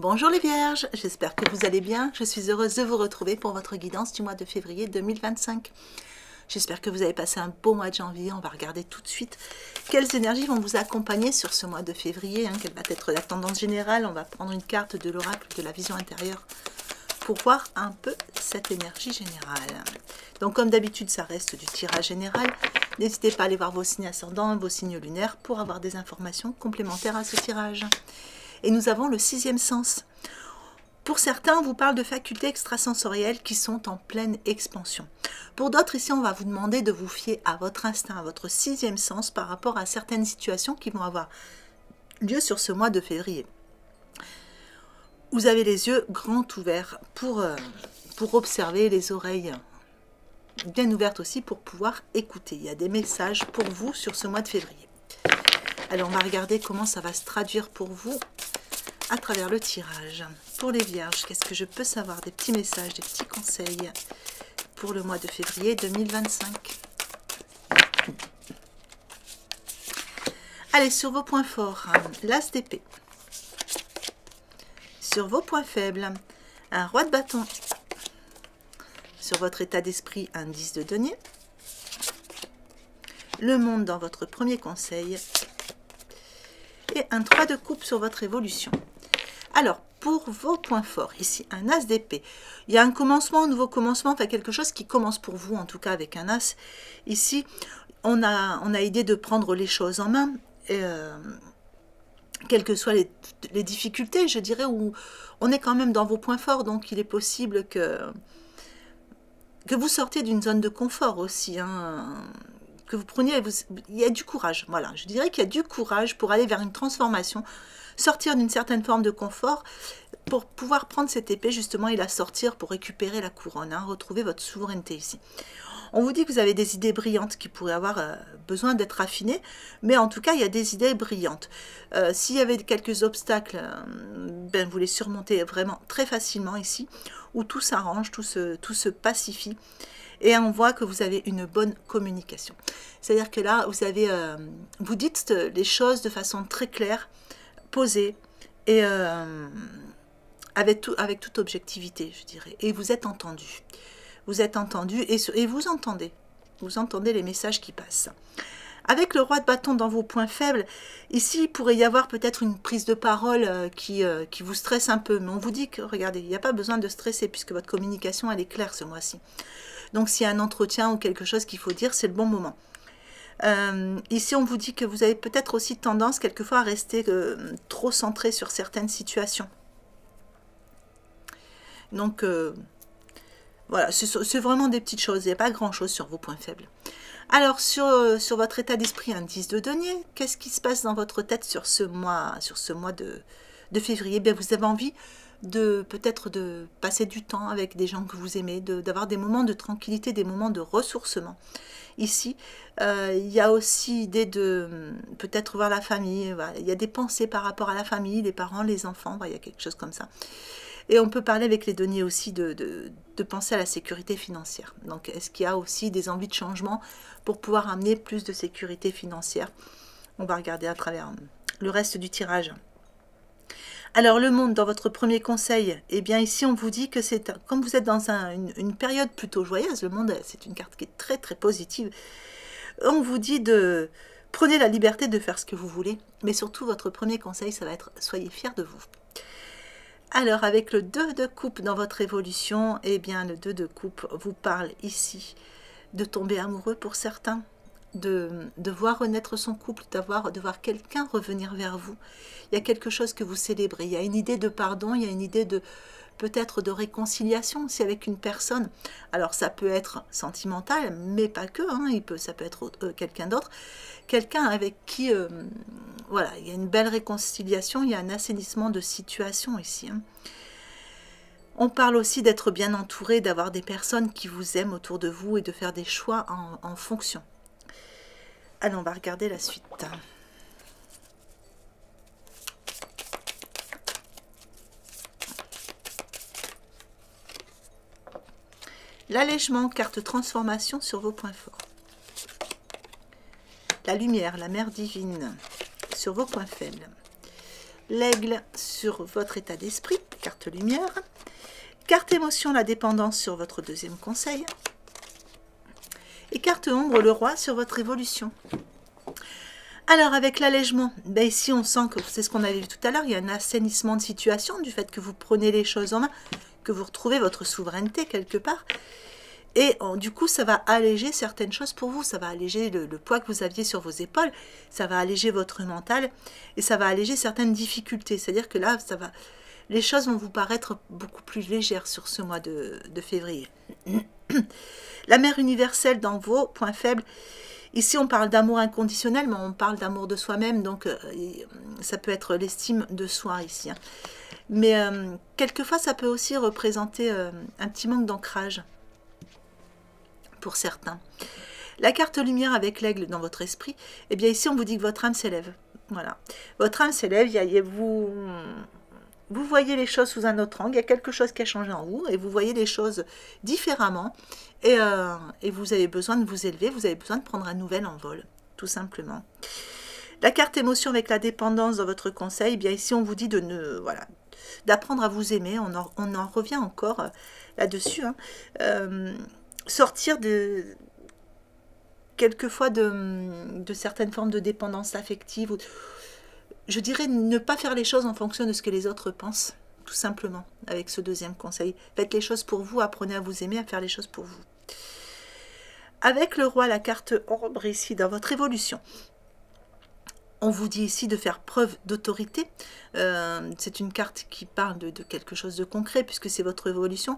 Bonjour les Vierges, j'espère que vous allez bien. Je suis heureuse de vous retrouver pour votre guidance du mois de février 2025. J'espère que vous avez passé un beau mois de janvier. On va regarder tout de suite quelles énergies vont vous accompagner sur ce mois de février, quelle va être la tendance générale. On va prendre une carte de l'oracle de la vision intérieure pour voir un peu cette énergie générale. Donc comme d'habitude, ça reste du tirage général. N'hésitez pas à aller voir vos signes ascendants, vos signes lunaires pour avoir des informations complémentaires à ce tirage. Et nous avons le sixième sens. Pour certains, on vous parle de facultés extrasensorielles qui sont en pleine expansion. Pour d'autres, ici, on va vous demander de vous fier à votre instinct, à votre sixième sens par rapport à certaines situations qui vont avoir lieu sur ce mois de février. Vous avez les yeux grands ouverts pour observer, les oreilles bien ouvertes aussi pour pouvoir écouter. Il y a des messages pour vous sur ce mois de février. Alors, on va regarder comment ça va se traduire pour vous à travers le tirage. Pour les Vierges, qu'est-ce que je peux savoir? Des petits messages, des petits conseils pour le mois de février 2025. Allez, sur vos points forts, l'as d'épée. Sur vos points faibles, un roi de bâton. Sur votre état d'esprit, un 10 de denier. Le monde dans votre premier conseil. Et un 3 de coupe sur votre évolution. Alors, pour vos points forts, ici, un as d'épée. Il y a un commencement, un nouveau commencement, enfin quelque chose qui commence pour vous, en tout cas avec un as. Ici, on a idée de prendre les choses en main, quelles que soient les difficultés, je dirais, où on est quand même dans vos points forts, donc il est possible que vous sortiez d'une zone de confort aussi, que vous preniez, il y a du courage, voilà, je dirais qu'il y a du courage pour aller vers une transformation, sortir d'une certaine forme de confort, pour pouvoir prendre cette épée justement et la sortir pour récupérer la couronne, retrouver votre souveraineté ici. On vous dit que vous avez des idées brillantes qui pourraient avoir besoin d'être raffinées, mais en tout cas, il y a des idées brillantes. S'il y avait quelques obstacles, vous les surmontez vraiment très facilement ici, où tout s'arrange, tout se pacifie. Et on voit que vous avez une bonne communication. C'est-à-dire que là, vous dites les choses de façon très claire, posée, et avec toute objectivité, je dirais. Et vous êtes entendu. Vous êtes entendu et vous entendez. Vous entendez les messages qui passent. Avec le roi de bâton dans vos points faibles, ici, il pourrait y avoir peut-être une prise de parole qui vous stresse un peu. Mais on vous dit que, regardez, il n'y a pas besoin de stresser puisque votre communication, elle est claire ce mois-ci. Donc, s'il y a un entretien ou quelque chose qu'il faut dire, c'est le bon moment. Ici, on vous dit que vous avez peut-être aussi tendance, quelquefois, à rester trop centré sur certaines situations. Donc, voilà, c'est vraiment des petites choses. Il n'y a pas grand-chose sur vos points faibles. Alors, sur votre état d'esprit, un 10 de denier, qu'est-ce qui se passe dans votre tête sur ce mois de février? Bien, vous avez envie peut-être de passer du temps avec des gens que vous aimez, d'avoir des moments de tranquillité, des moments de ressourcement. Ici, il y a aussi idée de peut-être voir la famille. Voilà. Il y a des pensées par rapport à la famille, les parents, les enfants. Voilà, il y a quelque chose comme ça. Et on peut parler avec les deniers aussi de penser à la sécurité financière. Donc, est-ce qu'il y a aussi des envies de changement pour pouvoir amener plus de sécurité financière? On va regarder à travers le reste du tirage. Alors, le monde, dans votre premier conseil, eh bien, ici, on vous dit que c'est, comme vous êtes dans une période plutôt joyeuse, le monde, c'est une carte qui est très, très positive. On vous dit prenez la liberté de faire ce que vous voulez, mais surtout, votre premier conseil, ça va être, soyez fiers de vous. Alors, avec le 2 de coupe dans votre évolution, eh bien, le 2 de coupe vous parle ici de tomber amoureux pour certains, de voir renaître son couple, de voir quelqu'un revenir vers vous. Il y a quelque chose que vous célébrez. Il y a une idée de pardon, il y a une idée peut-être de réconciliation aussi avec une personne. Alors, ça peut être sentimental, mais pas que. Ça peut être quelqu'un d'autre. Quelqu'un avec qui... voilà, il y a une belle réconciliation, il y a un assainissement de situation ici. On parle aussi d'être bien entouré, d'avoir des personnes qui vous aiment autour de vous et de faire des choix en fonction. Allez, on va regarder la suite. L'allègement, carte transformation sur vos points forts. La lumière, la mère divine, sur vos points faibles. l'aigle sur votre état d'esprit, carte lumière. Carte émotion, la dépendance sur votre deuxième conseil. Et carte ombre, le roi sur votre évolution. Alors avec l'allègement, ben ici on sent que c'est ce qu'on avait vu tout à l'heure, il y a un assainissement de situation du fait que vous prenez les choses en main, que vous retrouvez votre souveraineté quelque part. Et du coup, ça va alléger certaines choses pour vous. Ça va alléger le poids que vous aviez sur vos épaules. Ça va alléger votre mental. Et ça va alléger certaines difficultés. C'est-à-dire que là, les choses vont vous paraître beaucoup plus légères sur ce mois de février. La mère universelle dans vos points faibles. Ici, on parle d'amour inconditionnel, mais on parle d'amour de soi-même. Donc, ça peut être l'estime de soi ici. Hein. Mais quelquefois, ça peut aussi représenter un petit manque d'ancrage. Pour certains. La carte lumière avec l'aigle dans votre esprit, eh bien ici on vous dit que votre âme s'élève. Voilà. Votre âme s'élève, vous voyez les choses sous un autre angle, il y a quelque chose qui a changé en vous et vous voyez les choses différemment et vous avez besoin de vous élever, vous avez besoin de prendre un nouvel envol, tout simplement. La carte émotion avec la dépendance dans votre conseil, eh bien ici on vous dit d'apprendre à vous aimer, on en revient encore là-dessus, hein. Sortir quelquefois de certaines formes de dépendance affective. Je dirais ne pas faire les choses en fonction de ce que les autres pensent, tout simplement, avec ce deuxième conseil. Faites les choses pour vous, apprenez à vous aimer, à faire les choses pour vous. Avec le roi, la carte ombre ici, dans votre évolution, on vous dit ici de faire preuve d'autorité. C'est une carte qui parle de quelque chose de concret puisque c'est votre évolution.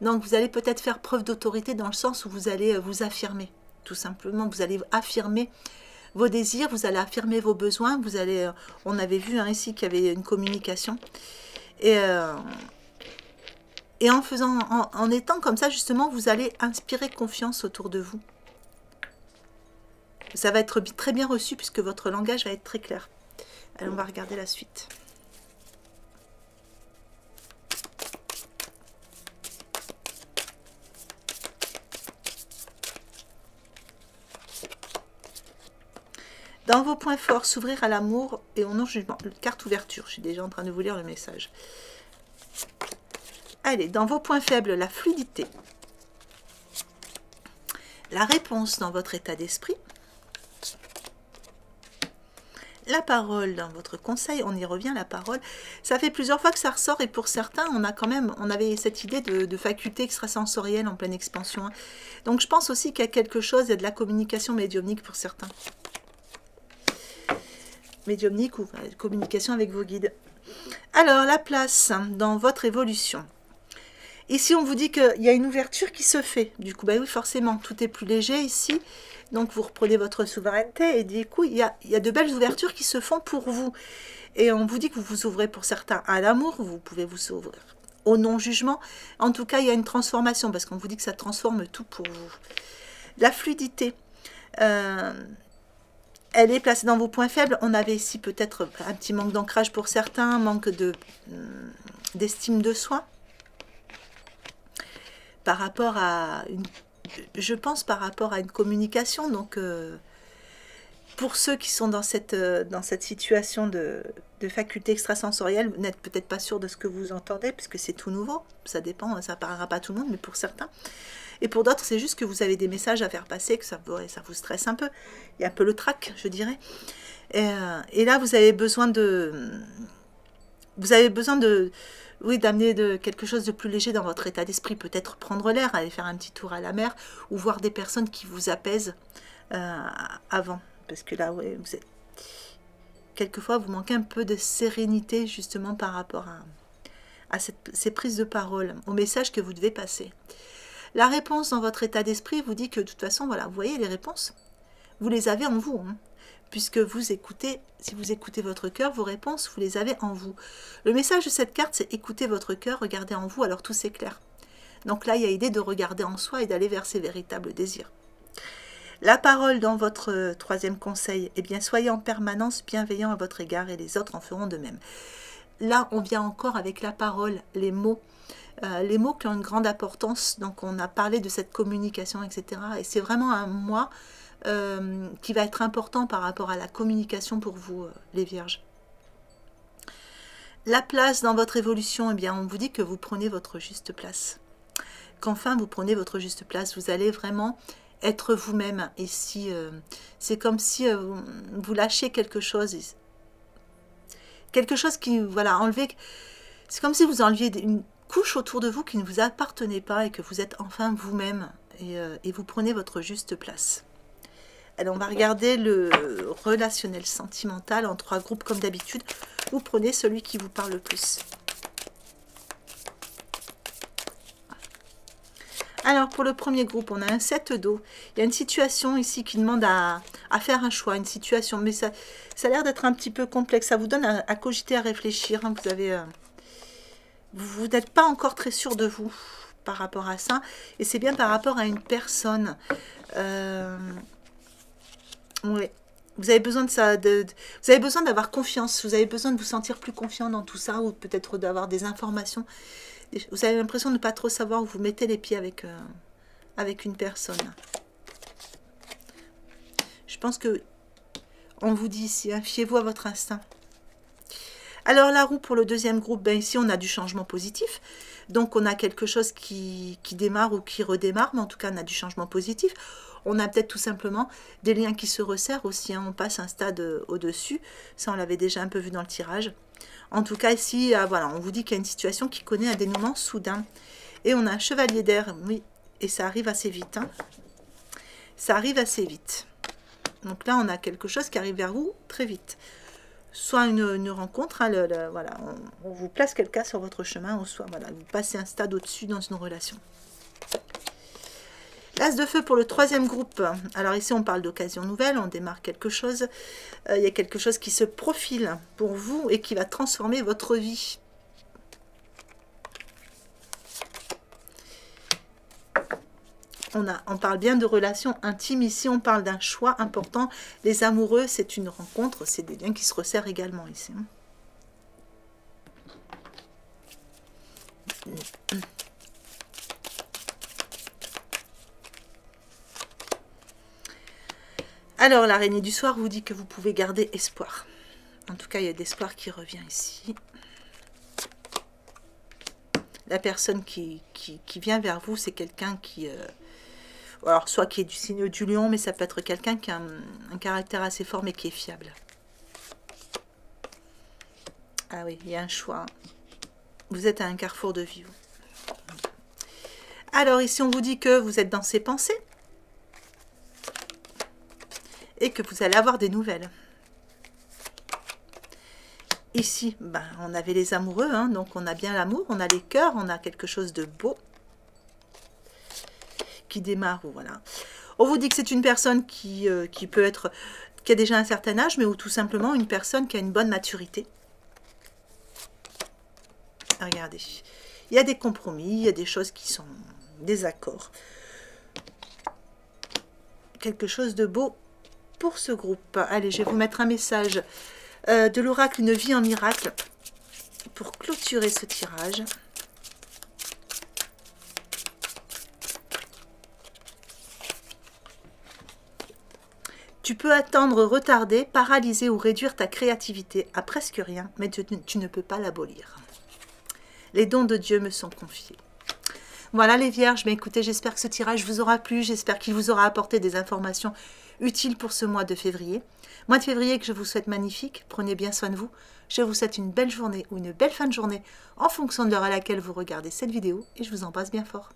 Donc vous allez peut-être faire preuve d'autorité dans le sens où vous allez vous affirmer. Tout simplement, vous allez affirmer vos désirs, vous allez affirmer vos besoins. Vous allez, on avait vu ici qu'il y avait une communication. Et en étant comme ça, justement, vous allez inspirer confiance autour de vous. Ça va être très bien reçu puisque votre langage va être très clair. Allez, on va regarder la suite. Dans vos points forts, s'ouvrir à l'amour et au non-jugement. Carte ouverture, je suis déjà en train de vous lire le message. Allez, dans vos points faibles, la fluidité. La réponse dans votre état d'esprit. La parole dans votre conseil, on y revient, la parole. Ça fait plusieurs fois que ça ressort et pour certains, on avait cette idée de faculté extrasensorielle en pleine expansion. Hein. Donc je pense aussi qu'il y a quelque chose, il y a de la communication médiumnique pour certains. Médiumnique ou communication avec vos guides. Alors, la place dans votre évolution. Ici, on vous dit qu'il y a une ouverture qui se fait. Du coup, bah oui, forcément, tout est plus léger ici. Donc, vous reprenez votre souveraineté et du coup, il y a de belles ouvertures qui se font pour vous. Et on vous dit que vous vous ouvrez pour certains à l'amour, vous pouvez vous ouvrir au non-jugement. En tout cas, il y a une transformation parce qu'on vous dit que ça transforme tout pour vous. La fluidité. Elle est placée dans vos points faibles. On avait ici peut-être un petit manque d'ancrage pour certains, manque d'estime de soi. Par rapport à je pense par rapport à une communication. Donc, pour ceux qui sont dans cette situation de faculté extrasensorielle, vous n'êtes peut-être pas sûr de ce que vous entendez, puisque c'est tout nouveau. Ça dépend, ça ne parlera pas à tout le monde, mais pour certains. Et pour d'autres, c'est juste que vous avez des messages à faire passer, que ça vous stresse un peu. Il y a un peu le trac, je dirais. Et là, vous avez besoin oui, d'amener quelque chose de plus léger dans votre état d'esprit. Peut-être prendre l'air, aller faire un petit tour à la mer, ou voir des personnes qui vous apaisent avant. Parce que là, ouais, quelquefois, vous manquez un peu de sérénité, justement, par rapport à ces prises de parole, au message que vous devez passer. La réponse dans votre état d'esprit vous dit que de toute façon, voilà, vous voyez les réponses, vous les avez en vous, hein, puisque vous écoutez, si vous écoutez votre cœur, vos réponses, vous les avez en vous. Le message de cette carte, c'est écoutez votre cœur, regardez en vous, alors tout s'éclaire. Donc là, il y a l'idée de regarder en soi et d'aller vers ses véritables désirs. La parole dans votre troisième conseil, eh bien, soyez en permanence bienveillant à votre égard et les autres en feront de même. Là, on vient encore avec la parole, les mots qui ont une grande importance. Donc, on a parlé de cette communication, etc. Et c'est vraiment un mois qui va être important par rapport à la communication pour vous, les vierges. La place dans votre évolution, eh bien, on vous dit que vous prenez votre juste place. Qu'enfin, vous prenez votre juste place. Vous allez vraiment être vous-même. Et si, c'est comme si vous lâchez quelque chose. Quelque chose qui, voilà, enlever. C'est comme si vous enleviez une couche autour de vous qui ne vous appartenait pas et que vous êtes enfin vous-même. Et vous prenez votre juste place. Alors, on va regarder le relationnel sentimental en 3 groupes comme d'habitude. Vous prenez celui qui vous parle le plus. Alors, pour le premier groupe, on a un 7 d'eau. Il y a une situation ici qui demande à faire un choix, une situation. Mais ça a l'air d'être un petit peu complexe. Ça vous donne à cogiter, à réfléchir. Hein. Vous n'êtes pas encore très sûr de vous par rapport à ça. Et c'est bien par rapport à une personne. Oui. Vous avez besoin de ça, vous avez besoin d'avoir confiance, vous avez besoin de vous sentir plus confiant dans tout ça, ou peut-être d'avoir des informations. Vous avez l'impression de ne pas trop savoir où vous mettez les pieds avec une personne. Je pense que on vous dit ici, hein, fiez-vous à votre instinct. Alors la roue pour le deuxième groupe, ben ici on a du changement positif. Donc on a quelque chose qui démarre ou qui redémarre, mais en tout cas on a du changement positif. On a peut-être tout simplement des liens qui se resserrent aussi, hein. On passe un stade au-dessus. Ça, on l'avait déjà un peu vu dans le tirage. En tout cas, ici, voilà, on vous dit qu'il y a une situation qui connaît un dénouement soudain. Et on a un chevalier d'air, oui, et ça arrive assez vite. Hein. Ça arrive assez vite. Donc là, on a quelque chose qui arrive vers vous très vite. Soit une rencontre, hein, voilà, on vous place quelqu'un sur votre chemin, ou soit voilà, vous passez un stade au-dessus dans une relation. L'As de feu pour le troisième groupe. Alors ici, on parle d'occasion nouvelle, on démarre quelque chose. Il y a quelque chose qui se profile pour vous et qui va transformer votre vie. On parle bien de relations intimes. Ici, on parle d'un choix important. Les amoureux, c'est une rencontre. C'est des liens qui se resserrent également ici. Alors, l'araignée du soir vous dit que vous pouvez garder espoir. En tout cas, il y a d'espoir qui revient ici. La personne qui vient vers vous, c'est quelqu'un qui... alors, soit qui est du signe du lion, mais ça peut être quelqu'un qui a un caractère assez fort, mais qui est fiable. Ah oui, il y a un choix. Vous êtes à un carrefour de vie. Alors, ici, on vous dit que vous êtes dans ses pensées. Et que vous allez avoir des nouvelles. Ici, ben, on avait les amoureux, hein, donc on a bien l'amour, on a les cœurs, on a quelque chose de beau qui démarre. Voilà. On vous dit que c'est une personne qui peut être, qui a déjà un certain âge, mais ou tout simplement une personne qui a une bonne maturité. Regardez, il y a des compromis, il y a des choses qui sont des accords. Quelque chose de beau pour ce groupe. Allez, je vais vous mettre un message de l'oracle Une vie en miracle pour clôturer ce tirage. Tu peux attendre, retarder, paralyser ou réduire ta créativité à presque rien, mais tu ne peux pas l'abolir. Les dons de Dieu me sont confiés. Voilà les vierges, mais écoutez, j'espère que ce tirage vous aura plu, j'espère qu'il vous aura apporté des informations utiles pour ce mois de février. Mois de février que je vous souhaite magnifique, prenez bien soin de vous. Je vous souhaite une belle journée ou une belle fin de journée en fonction de l'heure à laquelle vous regardez cette vidéo et je vous embrasse bien fort.